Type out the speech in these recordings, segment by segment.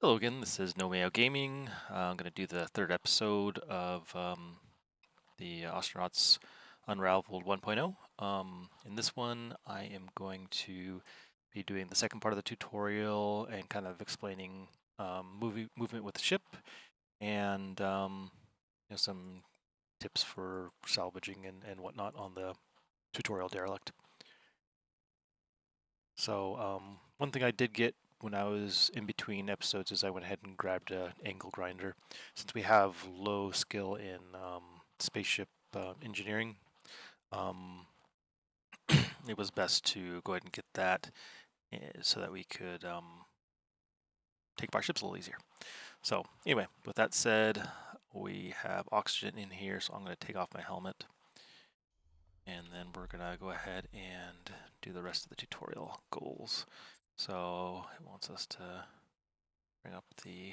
Hello again, this is Nomeo Gaming. I'm going to do the third episode of the Ostranauts Unraveled 1.0. In this one, I am going to be doing the second part of the tutorial and kind of explaining movement with the ship and some tips for salvaging and whatnot on the tutorial derelict. So one thing I did get when I was in between episodes is I went ahead and grabbed an angle grinder. Since we have low skill in spaceship engineering, um, it was best to go ahead and get that so that we could take apart ships a little easier. So anyway, with that said, we have oxygen in here, so I'm going to take off my helmet. And then we're going to go ahead and do the rest of the tutorial goals. So it wants us to bring up the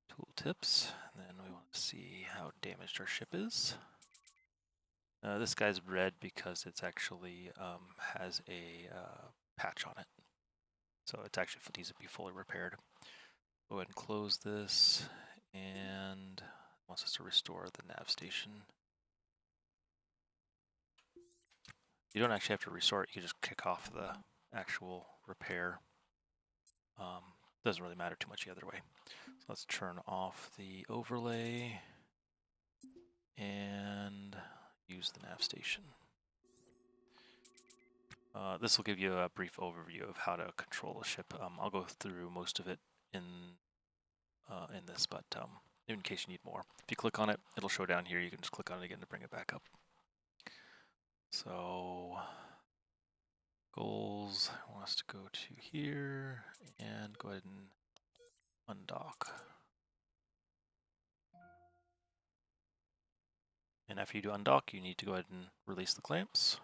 tooltips, and then we want to see how damaged our ship is. This guy's red because it's actually has a patch on it, so it's actually needs to be fully repaired. Go ahead and close this, and wants us to restore the nav station. You don't actually have to restore it; you can just kick off the actual repair. Doesn't really matter too much either way. So let's turn off the overlay and use the nav station. This will give you a brief overview of how to control a ship. I'll go through most of it in this, but in case you need more, if you click on it, it'll show down here. You can just click on it again to bring it back up. So goals, I want us to go to here and go ahead and undock. And after you do undock, you need to go ahead and release the clamps.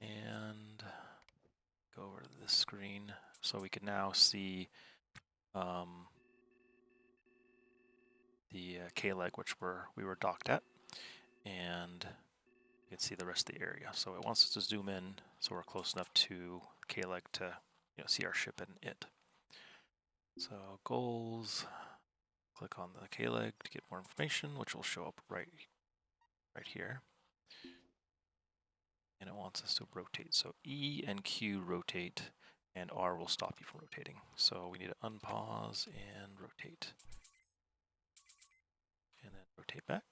And go over to this screen so we can now see the K-leg, which we were docked at, and you can see the rest of the area. So it wants us to zoom in so we're close enough to K-leg to see our ship and it. So goals, click on the K-leg to get more information, which will show up right here. And it wants us to rotate. So E and Q rotate, and R will stop you from rotating. So we need to unpause and rotate. And then rotate back.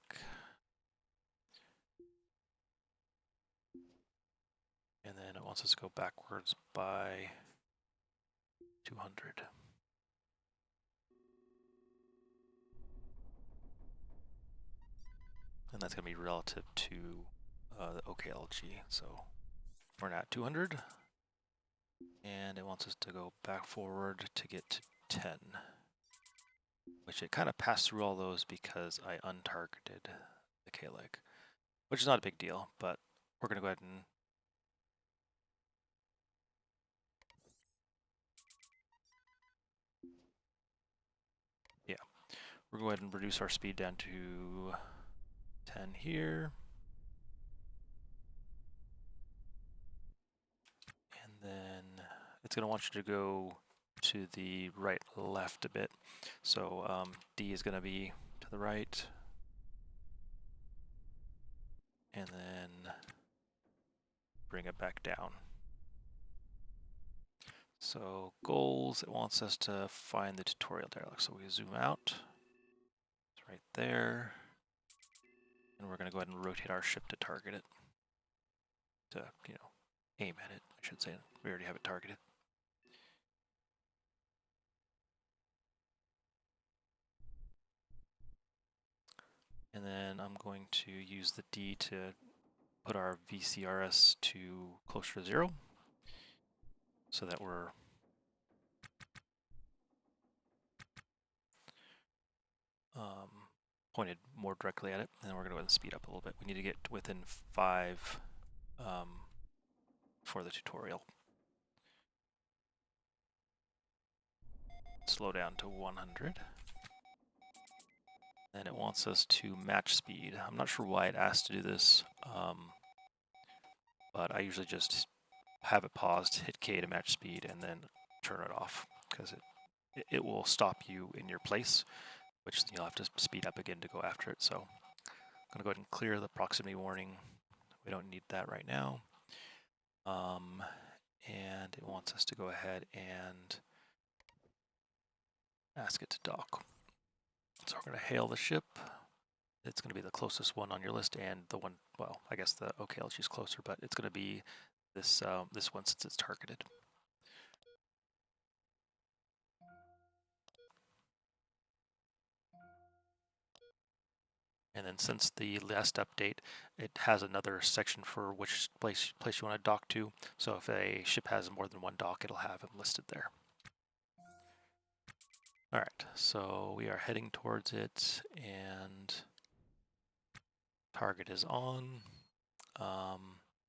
And then it wants us to go backwards by 200. And that's going to be relative to the OKLG. So we're at 200. And it wants us to go back forward to get to 10. Which it kind of passed through all those because I untargeted the K-leg. Which is not a big deal, but we're going to go ahead and we're going to go ahead and reduce our speed down to 10 here. And then it's going to want you to go to the right left a bit. So D is going to be to the right. And then bring it back down. So goals, it wants us to find the tutorial derelict. So we zoom out. It's right there. And we're going to go ahead and rotate our ship to target it. To, aim at it, I should say. We already have it targeted. And then I'm going to use the D to put our VCRS to closer to 0 so that we're pointed more directly at it. And then we're going to go ahead and speed up a little bit. We need to get within 5 for the tutorial. Slow down to 100. And it wants us to match speed. I'm not sure why it asked to do this, but I usually just have it paused, hit K to match speed, and then turn it off, because it will stop you in your place, which you'll have to speed up again to go after it. So I'm going to go ahead and clear the proximity warning. We don't need that right now. And it wants us to go ahead and ask it to dock. So we're going to hail the ship. It's going to be the closest one on your list, and the one, well, I guess the OKLG is closer, but it's going to be this this one since it's targeted. And then since the last update, it has another section for which place you want to dock to. So if a ship has more than one dock, it'll have them listed there. All right, so we are heading towards it, and target is on. I'll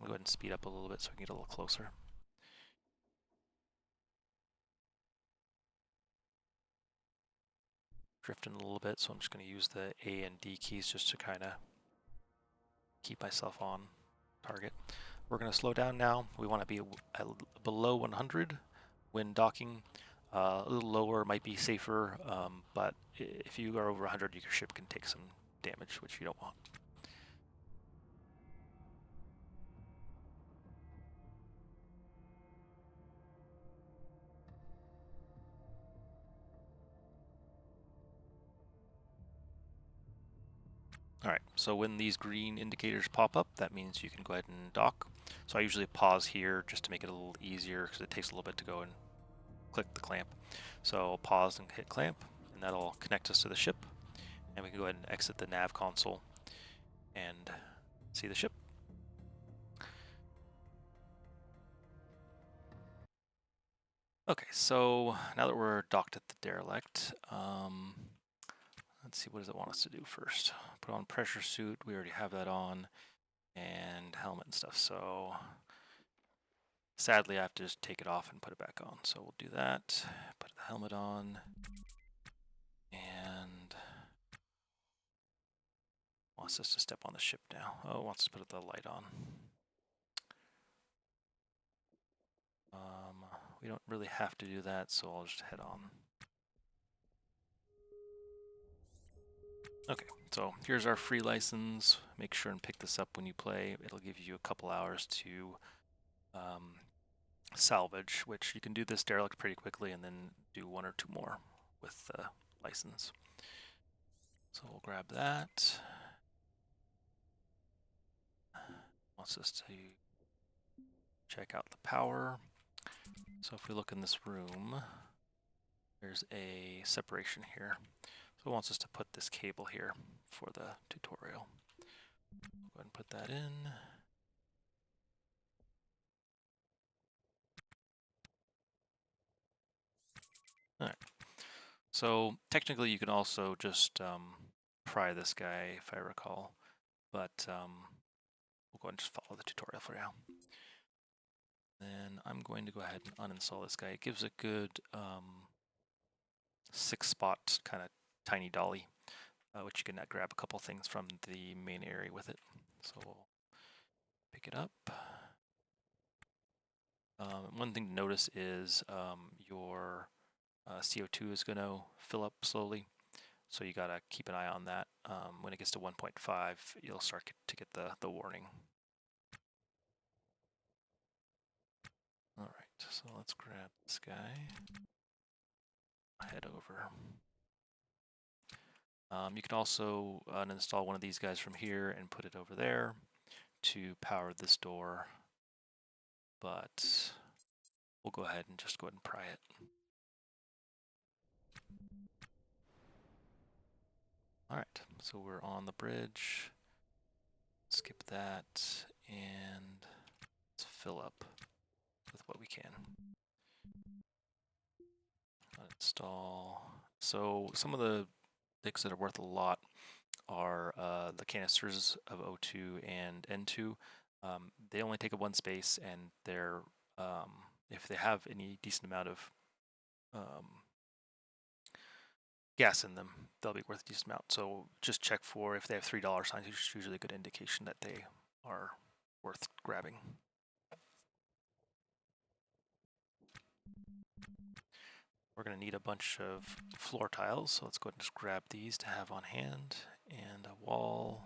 go ahead and speed up a little bit so we can get a little closer. Drifting a little bit, so I'm just going to use the A and D keys just to kind of keep myself on target. We're going to slow down now. We want to be below 100 when docking. A little lower might be safer, but if you are over 100, your ship can take some damage, which you don't want. All right, so when these green indicators pop up, that means you can go ahead and dock. So I usually pause here just to make it a little easier because it takes a little bit to go and click the clamp. So I'll pause and hit clamp, and that'll connect us to the ship. And we can go ahead and exit the nav console and see the ship. Okay, so now that we're docked at the derelict, let's see, what does it want us to do first? Put on pressure suit, we already have that on, and helmet and stuff. So sadly, I have to just take it off and put it back on. So we'll do that, put the helmet on, and wants us to step on the ship now. Oh, it wants to put the light on. We don't really have to do that, so I'll just head on. Okay, so here's our free license. Make sure and pick this up when you play. It'll give you a couple hours to salvage, which you can do this derelict pretty quickly and then do one or two more with the license. So we'll grab that. Wants us to check out the power. So if we look in this room, there's a separation here. So it wants us to put this cable here for the tutorial. Go ahead and put that in. All right. So technically you can also just pry this guy, if I recall, but we'll go ahead and just follow the tutorial for now. Then I'm going to go ahead and uninstall this guy. It gives a good 6-spot kind of tiny dolly, which you can grab a couple things from the main area with it. So we'll pick it up. One thing to notice is your CO2 is going to fill up slowly, so you got to keep an eye on that. When it gets to 1.5, you'll start to get the warning. All right, so let's grab this guy. Head over. You can also uninstall one of these guys from here and put it over there to power this door, but we'll go ahead and just go ahead and pry it. All right, so we're on the bridge. Skip that and let's fill up with what we can. Uninstall. So some of the things that are worth a lot are the canisters of O2 and N2. They only take up one space, and they're if they have any decent amount of gas in them, they'll be worth a decent amount. So just check for if they have $3 signs. It's usually a good indication that they are worth grabbing. We're going to need a bunch of floor tiles, so let's go ahead and just grab these to have on hand, and a wall.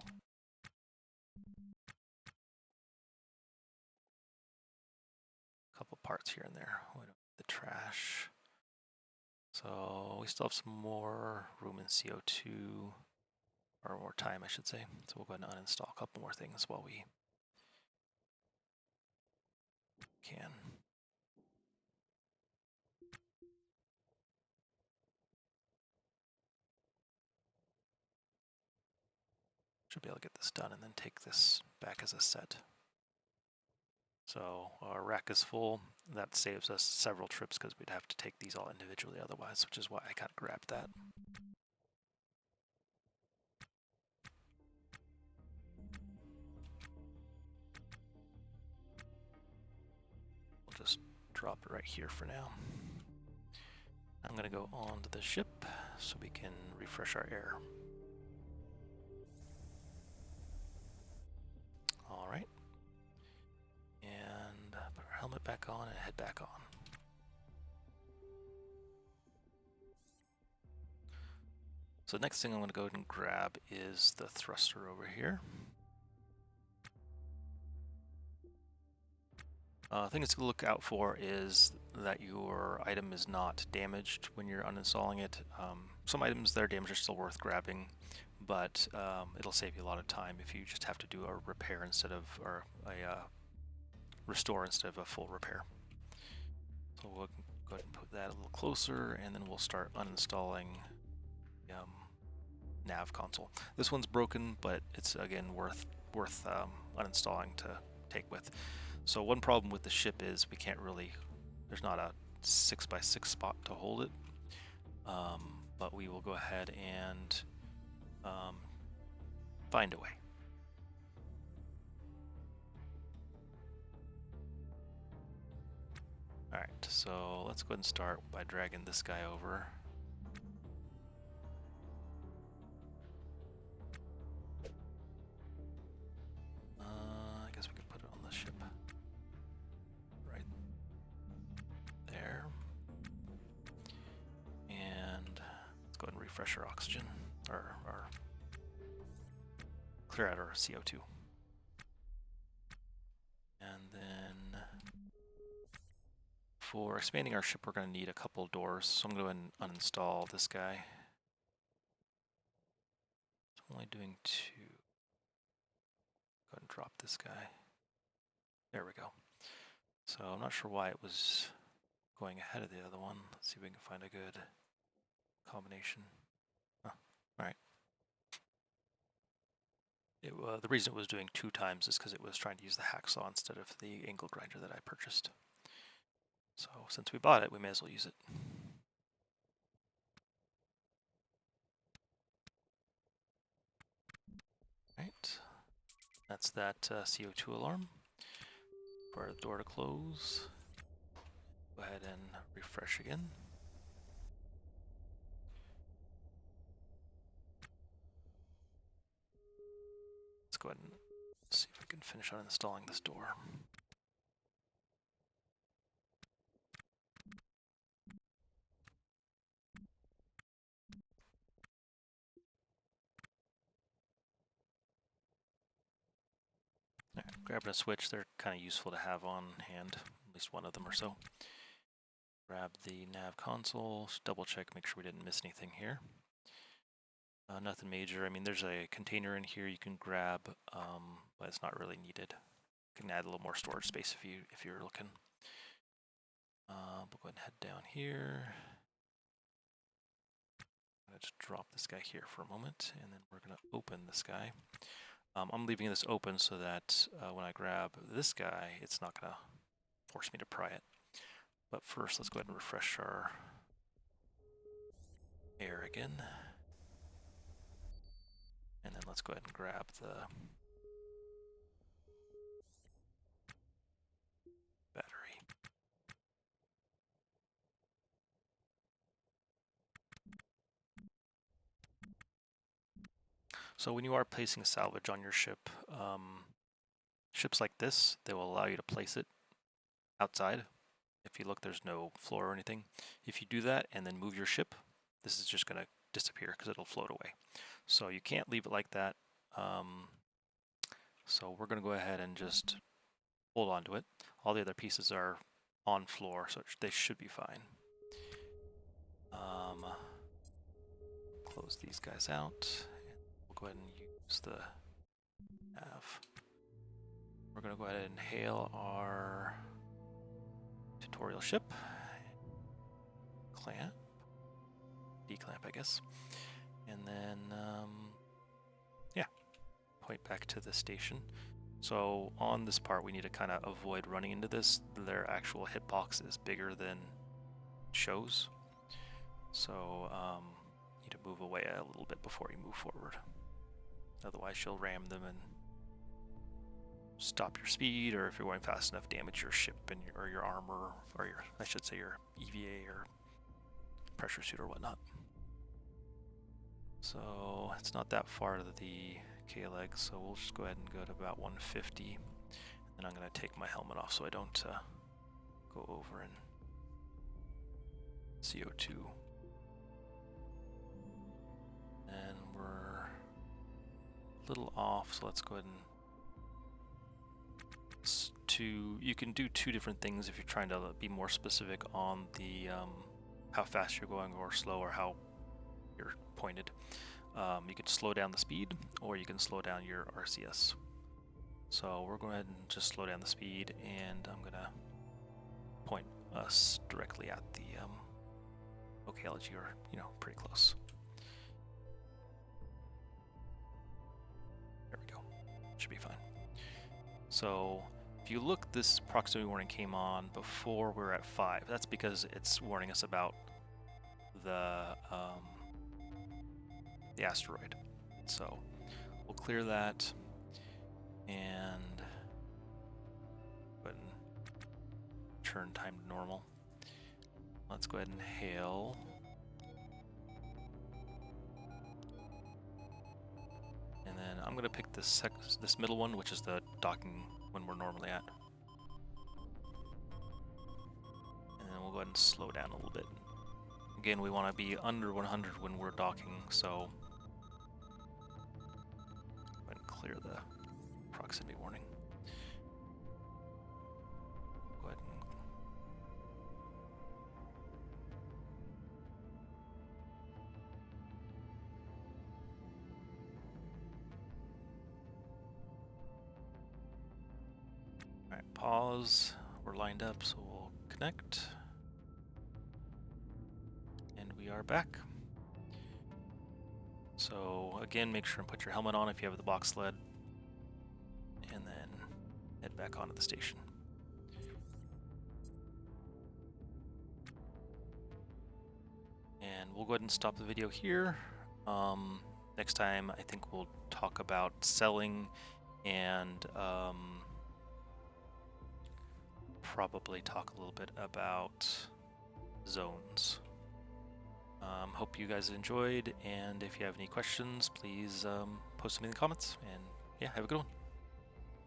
A couple parts here and there. The trash. So we still have some more room in CO2, or more time, I should say. So we'll go ahead and uninstall a couple more things while we can. Should be able to get this done and then take this back as a set. So our rack is full. That saves us several trips because we'd have to take these all individually otherwise, which is why I kind of grabbed that. We'll just drop it right here for now. I'm going to go on to the ship so we can refresh our air. All right. And put our helmet back on and head back on. So the next thing I'm going to go ahead and grab is the thruster over here. Thing to look out for is that your item is not damaged when you're uninstalling it. Some items that are damaged are still worth grabbing, but it'll save you a lot of time if you just have to do a repair instead of, or a restore instead of a full repair. So we'll go ahead and put that a little closer, and then we'll start uninstalling nav console. This one's broken, but it's again worth uninstalling to take with. So one problem with the ship is we can't really, there's not a 6x6 spot to hold it, but we will go ahead and find a way. Alright, so let's go ahead and start by dragging this guy over. I guess we could put it on the ship. Right there. And let's go ahead and refresh our oxygen, or clear out our CO2. And then for expanding our ship, we're going to need a couple doors. So I'm going to uninstall this guy. I'm only doing 2. Go ahead and drop this guy. There we go. So I'm not sure why it was going ahead of the other one. Let's see if we can find a good combination. Oh, all right. The reason it was doing 2 times is because it was trying to use the hacksaw instead of the angle grinder that I purchased. So since we bought it, we may as well use it. Right. That's that CO2 alarm. For the door to close. Go ahead and refresh again. Let's go ahead and see if we can finish on installing this door. Right, grabbing a switch, they're kind of useful to have on hand, at least one of them or so. Grab the nav console, double check, make sure we didn't miss anything here. Nothing major. I mean, there's a container in here you can grab, but it's not really needed. You can add a little more storage space if you're looking. We'll go ahead and head down here. Let's drop this guy here for a moment, and then we're going to open this guy. I'm leaving this open so that when I grab this guy, it's not going to force me to pry it. But first, let's go ahead and refresh our air again. And then let's go ahead and grab the battery. So when you are placing a salvage on your ship, ships like this, they will allow you to place it outside. If you look, there's no floor or anything. If you do that and then move your ship, this is just going to disappear because it'll float away. So you can't leave it like that. So we're going to go ahead and just hold on to it. All the other pieces are on floor, so they should be fine. Close these guys out. We'll go ahead and use the nav. We're going to go ahead and hail our tutorial ship. Clamp. Declamp, I guess. And then, yeah, point back to the station. So on this part, we need to kind of avoid running into this. Their actual hitbox is bigger than it shows. So you need to move away a little bit before you move forward. Otherwise, she'll ram them and stop your speed, or if you're going fast enough, damage your ship and or your armor, or your, I should say, your EVA or pressure suit or whatnot. So it's not that far to the K-leg, so we'll just go ahead and go to about 150. And I'm going to take my helmet off so I don't go over in CO2. And we're a little off, so let's go ahead and you can do two different things if you're trying to be more specific on the how fast you're going or slow or how you're pointed. You can slow down the speed, or you can slow down your RCS. So we're going to go ahead and just slow down the speed, and I'm going to point us directly at the locality, or, you know, pretty close. There we go. Should be fine. So if you look, this proximity warning came on before we were at 5. That's because it's warning us about the asteroid. So we'll clear that and go ahead and turn time to normal. Let's go ahead and hail. And then I'm going to pick this middle one, which is the docking when we're normally at. And then we'll go ahead and slow down a little bit. Again, we want to be under 100 when we're docking, so go ahead and clear the proximity warning. Go ahead and alright, pause. We're lined up, so we'll connect. And we are back. So again, make sure and put your helmet on if you have the box sled, and then head back onto the station. And we'll go ahead and stop the video here. Next time, I think we'll talk about selling and probably talk a little bit about zones. Hope you guys enjoyed, and if you have any questions, please post them in the comments, and yeah, have a good one.